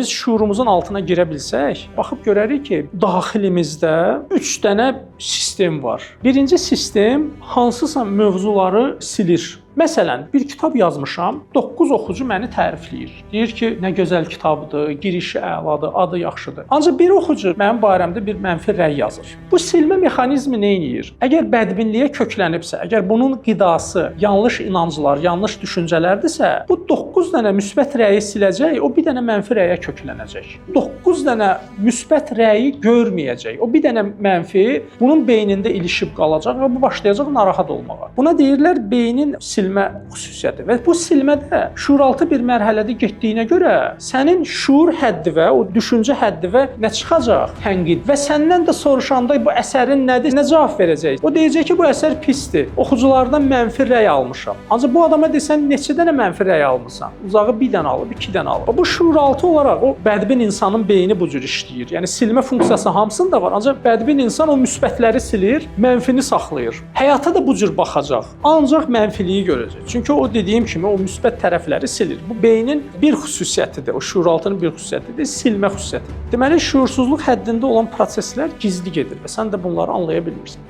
biz şuurumuzun altına girə bilsək, baxıb görərik ki, daxilimizdə 3 dənə sistem var. Birinci sistem hansısa mövzuları silir. Məsələn, bir kitab yazmışam, 9 oxucu məni tərifləyir. Deyir ki, nə gözəl kitabdır, girişi əladır, adı yaxşıdır. Ancaq bir oxucu mənim barəmdə bir mənfi rəy yazır. Bu silmə mexanizmi nə edir? Əgər bədbinliyə köklənibsə, əgər bunun qidası yanlış inanclar, yanlış düşüncələrdirsə, bu 9 dənə müsbət rəyi siləcək, o bir dənə mənfi rəyə köklənəcək. 9 dənə müsbət rəyi görməyəcək. O bir dənə mənfi bunun beynində ilişib qalacaq və bu başlayacaq narahat olmağa. Buna deyirlər beynin silmə xüsusiyyəti və bu silmədə şuuraltı bir mərhələdə getdiyinə görə sənin şuur həddi və o düşüncə həddi və nə çıxacaq? Tənqid və səndən də soruşanda bu əsərin nədir? Nə cavab verəcək? O deyəcək ki, bu əsər pisdir. Oxuculardan mənfi rəy almışam. Ancaq bu adama desən neçə dənə mənfi rəy almısan? Uzağı bir dənə alıb, 2 dənə alıb. Bu şuuraltı olaraq o bədbin insanın beyni bu cür işləyir. Yəni silmə funksiyası hamısında var. Ancaq bədbin insan o müsbətləri silir, mənfini saxlayır. Həyata da bu cür baxacaq. Ancaq mənfiliyi görəcək. Çünki o dediyim kimi o müsbət tərəfləri silir. Bu beynin bir xüsusiyyətidir. O şuuraltının bir xüsusiyyətidir, silmə xüsusiyyətidir. Deməli, şuursuzluq həddində olan proseslər gizli gedir və sən də bunları anlaya bilmirsən.